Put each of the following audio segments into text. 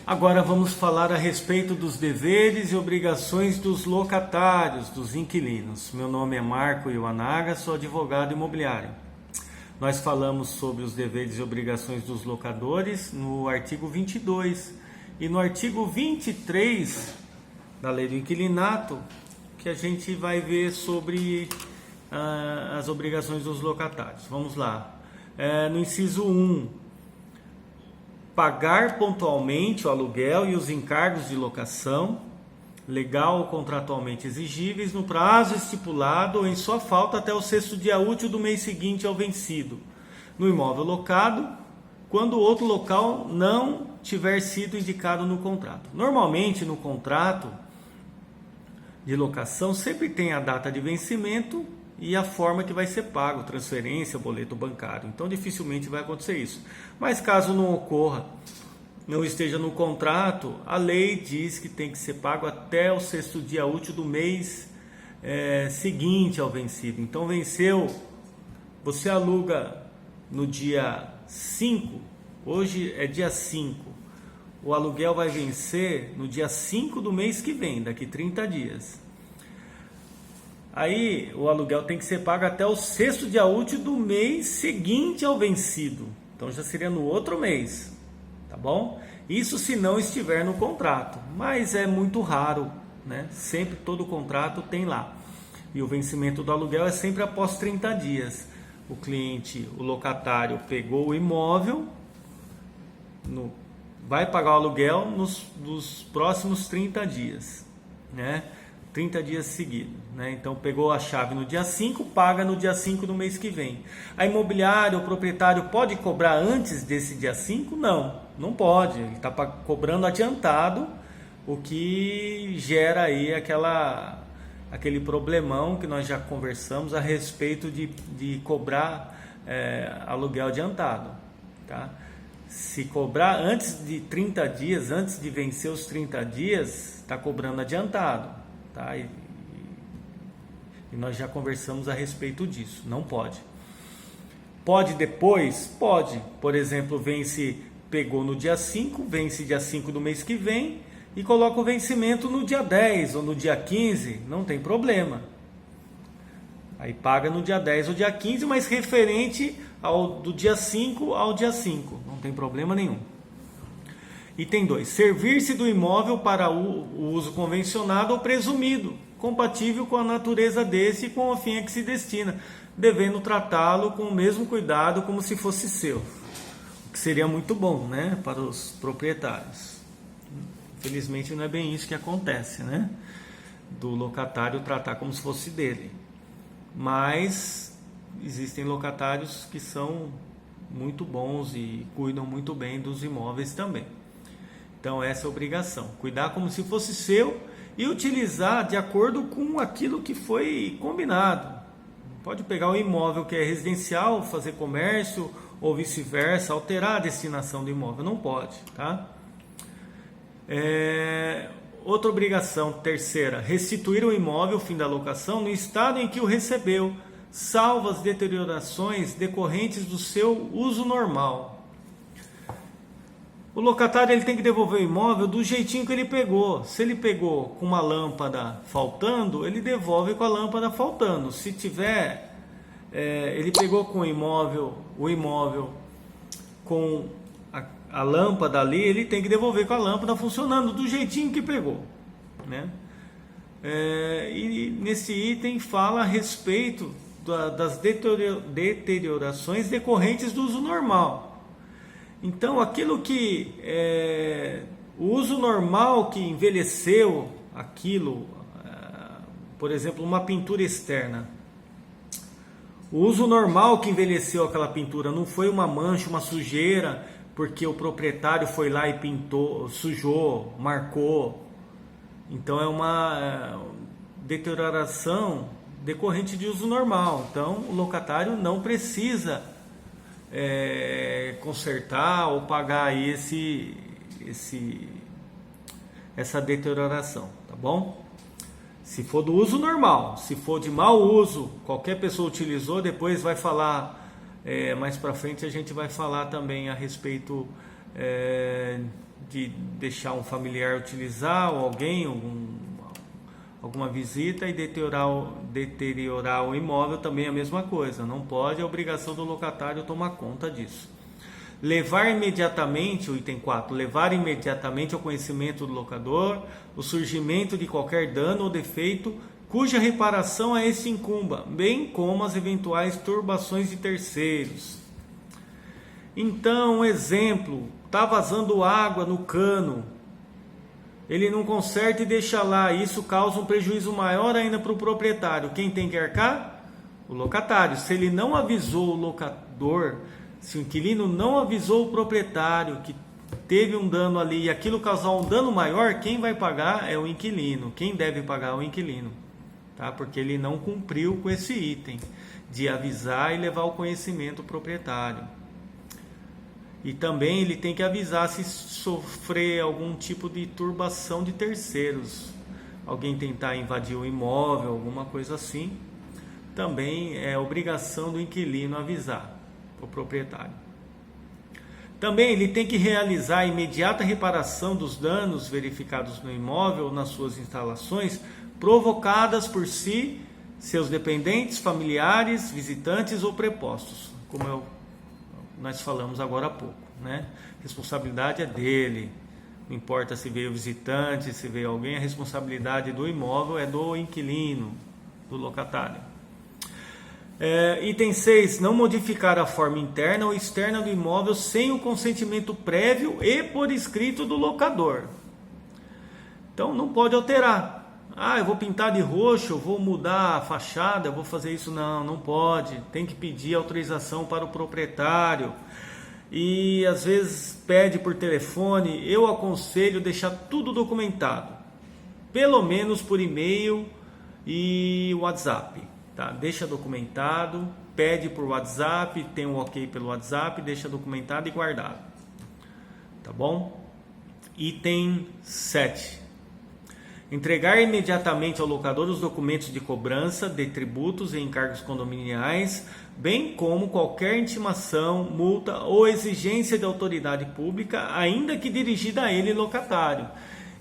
Agora vamos falar a respeito dos deveres e obrigações dos locatários, dos inquilinos. Meu nome é Marco Iwanaga, sou advogado imobiliário. Nós falamos sobre os deveres e obrigações dos locadores no artigo 22 e no artigo 23 da Lei do Inquilinato, que a gente vai ver sobre as obrigações dos locatários. Vamos lá. No inciso 1, pagar pontualmente o aluguel e os encargos de locação, legal ou contratualmente exigíveis, no prazo estipulado ou em sua falta até o 6º dia útil do mês seguinte ao vencido, no imóvel locado, quando o outro local não tiver sido indicado no contrato. Normalmente, no contrato de locação, sempre tem a data de vencimento e a forma que vai ser pago, transferência, boleto bancário. Então dificilmente vai acontecer isso. Mas caso não ocorra, não esteja no contrato, a lei diz que tem que ser pago até o 6º dia útil do mês seguinte ao vencido. Então venceu, você aluga no dia 5, hoje é dia 5, o aluguel vai vencer no dia 5 do mês que vem, daqui 30 dias. Aí o aluguel tem que ser pago até o 6º dia útil do mês seguinte ao vencido. Então já seria no outro mês, tá bom? Isso se não estiver no contrato, mas é muito raro, né? Sempre todo contrato tem lá. E o vencimento do aluguel é sempre após 30 dias. O cliente, o locatário pegou o imóvel, vai pagar o aluguel nos próximos 30 dias, né? 30 dias seguidos, né? Então pegou a chave no dia 5, paga no dia 5 do mês que vem. A imobiliária, o proprietário pode cobrar antes desse dia 5? Não pode. Ele está cobrando adiantado, o que gera aí aquele problemão que nós já conversamos a respeito de cobrar aluguel adiantado, tá? Se cobrar antes de 30 dias, antes de vencer os 30 dias, está cobrando adiantado. Tá? E nós já conversamos a respeito disso. Não pode. Pode depois? Pode. Por exemplo, pegou no dia 5, vence dia 5 do mês que vem e coloca o vencimento no dia 10 ou no dia 15, não tem problema. Aí paga no dia 10 ou dia 15, mas referente do dia 5 ao dia 5, não tem problema nenhum. Item 2. Servir-se do imóvel para o uso convencionado ou presumido, compatível com a natureza desse e com o fim a que se destina, devendo tratá-lo com o mesmo cuidado como se fosse seu. O que seria muito bom, né, para os proprietários. Infelizmente não é bem isso que acontece, né? Do locatário tratar como se fosse dele. Mas existem locatários que são muito bons e cuidam muito bem dos imóveis também. Então essa é a obrigação, cuidar como se fosse seu e utilizar de acordo com aquilo que foi combinado. Pode pegar o imóvel que é residencial, fazer comércio ou vice-versa, alterar a destinação do imóvel, não pode, tá? Outra obrigação, terceira, restituir o imóvel, fim da locação, no estado em que o recebeu, salvo as deteriorações decorrentes do seu uso normal. O locatário ele tem que devolver o imóvel do jeitinho que ele pegou. Se ele pegou com uma lâmpada faltando, ele devolve com a lâmpada faltando. Se tiver, ele pegou com o imóvel com a lâmpada ali, ele tem que devolver com a lâmpada funcionando do jeitinho que pegou, né? E nesse item fala a respeito das deteriorações decorrentes do uso normal. Então, aquilo que o uso normal que envelheceu aquilo, por exemplo, uma pintura externa. O uso normal que envelheceu aquela pintura não foi uma mancha, uma sujeira, porque o proprietário foi lá e pintou, sujou, marcou. Então, é uma deterioração decorrente de uso normal. Então, o locatário não precisa consertar ou pagar aí essa deterioração, tá bom? Se for do uso normal, se for de mau uso, qualquer pessoa utilizou, depois vai falar mais para frente a gente vai falar também a respeito de deixar um familiar utilizar, ou alguém, alguma visita, e deteriorar o imóvel também é a mesma coisa. Não pode, é obrigação do locatário tomar conta disso. Levar imediatamente, o item 4, levar imediatamente ao conhecimento do locador o surgimento de qualquer dano ou defeito cuja reparação a este incumba, bem como as eventuais turbações de terceiros. Então, um exemplo, está vazando água no cano, ele não conserta e deixa lá, isso causa um prejuízo maior ainda para o proprietário. Quem tem que arcar? O locatário. Se ele não avisou o locador, se o inquilino não avisou o proprietário que teve um dano ali e aquilo causar um dano maior, quem vai pagar é o inquilino. Quem deve pagar é o inquilino, tá? Porque ele não cumpriu com esse item de avisar e levar ao conhecimento o proprietário. E também ele tem que avisar se sofrer algum tipo de turbação de terceiros. Alguém tentar invadir o imóvel, alguma coisa assim. Também é obrigação do inquilino avisar o proprietário. Também ele tem que realizar a imediata reparação dos danos verificados no imóvel ou nas suas instalações provocadas por si, seus dependentes, familiares, visitantes ou prepostos, como nós falamos agora há pouco, né? Responsabilidade é dele, não importa se veio visitante, se veio alguém, a responsabilidade do imóvel é do inquilino, do locatário. Item 6, não modificar a forma interna ou externa do imóvel sem o consentimento prévio e por escrito do locador. Então não pode alterar. Eu vou pintar de roxo, eu vou mudar a fachada, eu vou fazer isso. Não pode. Tem que pedir autorização para o proprietário. E às vezes pede por telefone. Eu aconselho deixar tudo documentado. Pelo menos por e-mail e WhatsApp. Tá? Deixa documentado, pede por WhatsApp, tem um ok pelo WhatsApp, deixa documentado e guardado. Tá bom? Item 7. Entregar imediatamente ao locador os documentos de cobrança de tributos e encargos condominiais, bem como qualquer intimação, multa ou exigência de autoridade pública, ainda que dirigida a ele, locatário.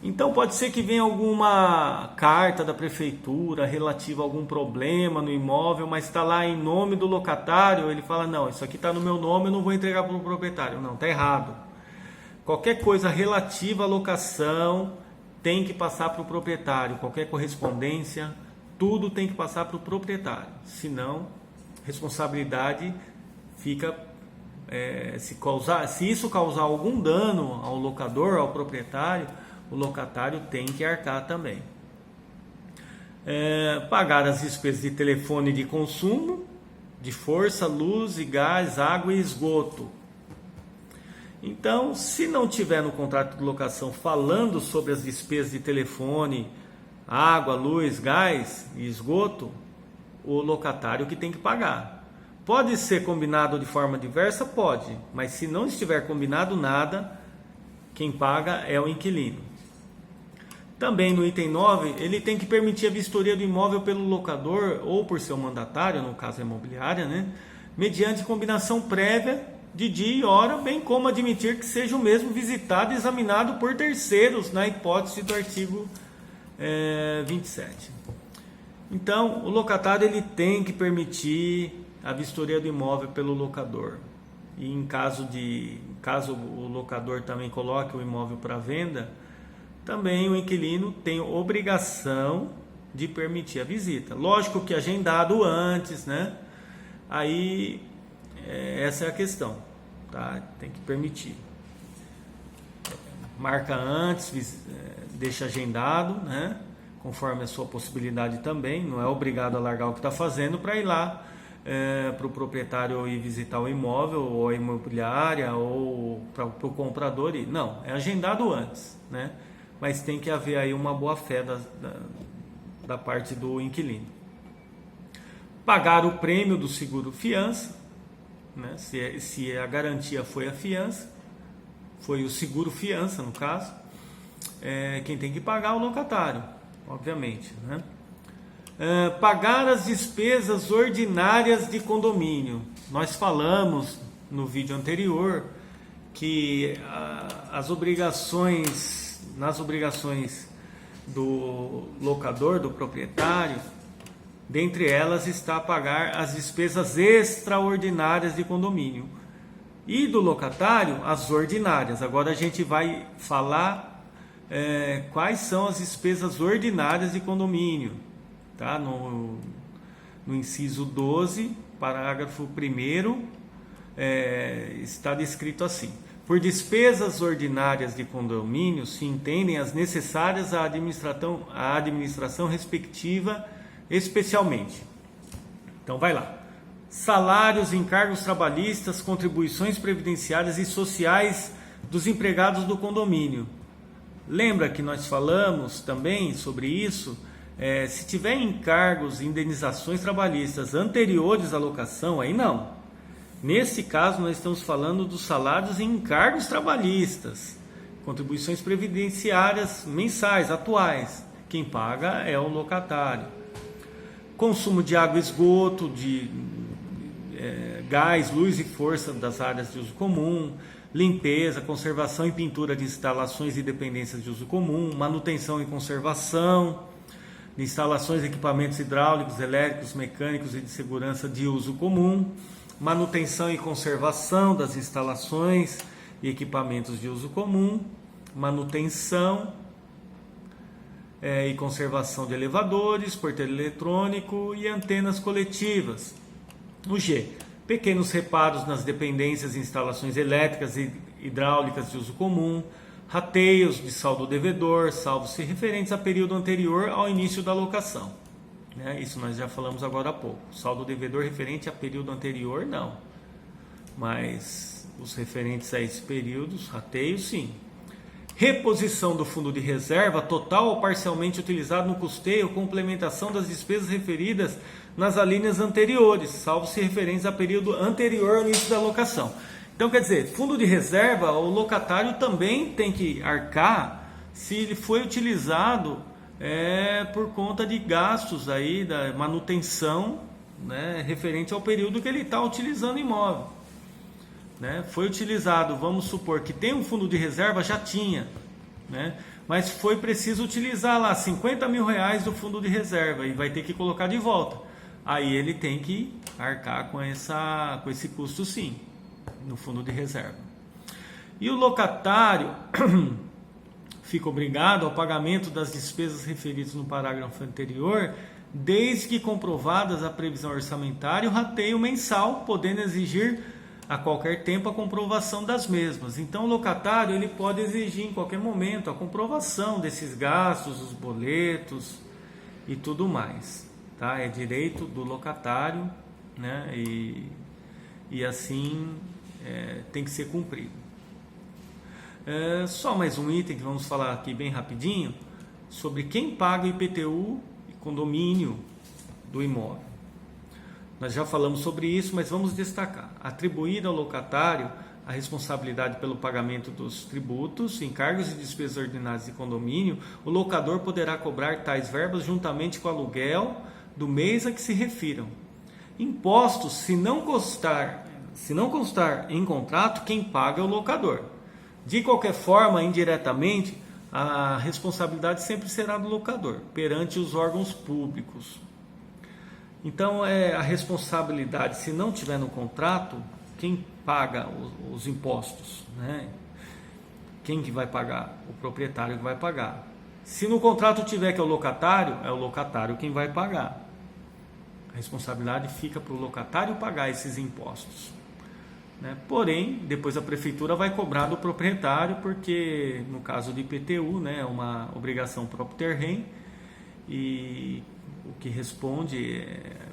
Então pode ser que venha alguma carta da prefeitura relativa a algum problema no imóvel, mas está lá em nome do locatário, ele fala, não, isso aqui está no meu nome, eu não vou entregar para o proprietário. Não, está errado. Qualquer coisa relativa à locação tem que passar para o proprietário, qualquer correspondência, tudo tem que passar para o proprietário, senão responsabilidade fica, se isso causar algum dano ao locador, ao proprietário, o locatário tem que arcar também. Pagar as despesas de telefone de consumo, de força, luz e gás, água e esgoto. Então, se não tiver no contrato de locação falando sobre as despesas de telefone, água, luz, gás e esgoto, o locatário que tem que pagar. Pode ser combinado de forma diversa? Pode, mas se não estiver combinado nada, quem paga é o inquilino. Também no item 9, ele tem que permitir a vistoria do imóvel pelo locador ou por seu mandatário, no caso a imobiliária, né? Mediante combinação prévia de dia e hora, bem como admitir que seja o mesmo visitado e examinado por terceiros, na hipótese do artigo 27. Então, o locatário ele tem que permitir a vistoria do imóvel pelo locador. E caso o locador também coloque o imóvel para venda, também o inquilino tem obrigação de permitir a visita. Lógico que agendado antes, né? Aí essa é a questão, tá? Tem que permitir. Marca antes, deixa agendado, né? Conforme a sua possibilidade também. Não é obrigado a largar o que está fazendo para ir lá para o proprietário ir visitar o imóvel ou a imobiliária ou para o comprador ir. Não, é agendado antes, né? Mas tem que haver aí uma boa fé da parte do inquilino. Pagar o prêmio do seguro fiança, né? Se a garantia foi a fiança, foi o seguro fiança no caso, quem tem que pagar é o locatário, obviamente, né? Pagar as despesas ordinárias de condomínio. Nós falamos no vídeo anterior que nas obrigações do locador, do proprietário, dentre elas está pagar as despesas extraordinárias de condomínio. E do locatário, as ordinárias. Agora a gente vai falar quais são as despesas ordinárias de condomínio. Tá? No inciso 12, parágrafo 1º, está descrito assim: por despesas ordinárias de condomínio se entendem as necessárias à administração respectiva, especialmente. Então vai lá: salários, encargos trabalhistas, contribuições previdenciárias e sociais dos empregados do condomínio. Lembra que nós falamos também sobre isso? Se tiver encargos e indenizações trabalhistas anteriores à locação, aí não. Nesse caso, nós estamos falando dos salários e encargos trabalhistas, contribuições previdenciárias mensais, atuais. Quem paga é o locatário. Consumo de água e esgoto, de gás, luz e força das áreas de uso comum, limpeza, conservação e pintura de instalações e dependências de uso comum, manutenção e conservação de instalações e equipamentos hidráulicos, elétricos, mecânicos e de segurança de uso comum, manutenção e conservação das instalações e equipamentos de uso comum, manutenção e conservação de elevadores, porteiro eletrônico e antenas coletivas. O G, pequenos reparos nas dependências e instalações elétricas e hidráulicas de uso comum, rateios de saldo devedor, salvo se referentes a período anterior ao início da locação. Isso nós já falamos agora há pouco. Saldo devedor referente a período anterior, não. Mas os referentes a esses períodos, rateios, sim. Reposição do fundo de reserva, total ou parcialmente utilizado no custeio ou complementação das despesas referidas nas alíneas anteriores, salvo se referentes a período anterior ao início da locação. Então, quer dizer, fundo de reserva, o locatário também tem que arcar se ele foi utilizado por conta de gastos aí da manutenção, referente ao período que ele está utilizando o imóvel. Foi utilizado, vamos supor que tem um fundo de reserva, já tinha, mas foi preciso utilizar lá 50 mil reais do fundo de reserva e vai ter que colocar de volta. Aí ele tem que arcar com esse custo, sim, no fundo de reserva. E o locatário fica obrigado ao pagamento das despesas referidas no parágrafo anterior, desde que comprovadas a previsão orçamentária e o rateio mensal, podendo exigir a qualquer tempo a comprovação das mesmas. Então o locatário ele pode exigir em qualquer momento a comprovação desses gastos, os boletos e tudo mais. Tá? É direito do locatário, e assim tem que ser cumprido. Só mais um item que vamos falar aqui bem rapidinho, sobre quem paga o IPTU e condomínio do imóvel. Nós já falamos sobre isso, mas vamos destacar. Atribuir ao locatário a responsabilidade pelo pagamento dos tributos, encargos e despesas ordinárias de condomínio, o locador poderá cobrar tais verbas juntamente com o aluguel do mês a que se refiram. Impostos, se não constar em contrato, quem paga é o locador. De qualquer forma, indiretamente, a responsabilidade sempre será do locador, perante os órgãos públicos. Então, a responsabilidade, se não tiver no contrato, quem paga os impostos? Quem que vai pagar? O proprietário que vai pagar. Se no contrato tiver que é o locatário quem vai pagar. A responsabilidade fica para o locatário pagar esses impostos. Porém, depois a prefeitura vai cobrar do proprietário, porque no caso de IPTU, é uma obrigação próprio terreno, e o que responde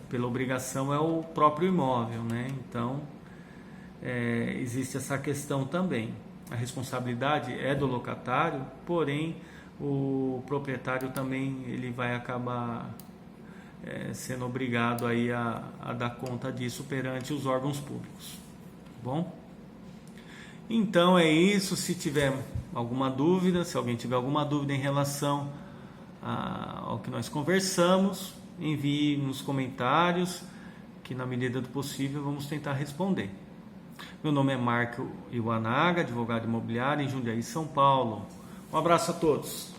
pela obrigação é o próprio imóvel, Então, existe essa questão também. A responsabilidade é do locatário, porém o proprietário também ele vai acabar sendo obrigado aí a dar conta disso perante os órgãos públicos. Bom, então é isso. Se tiver alguma dúvida, se alguém tiver alguma dúvida em relação ao que nós conversamos, envie nos comentários, que na medida do possível vamos tentar responder. Meu nome é Marco Iwanaga, advogado imobiliário em Jundiaí, São Paulo. Um abraço a todos.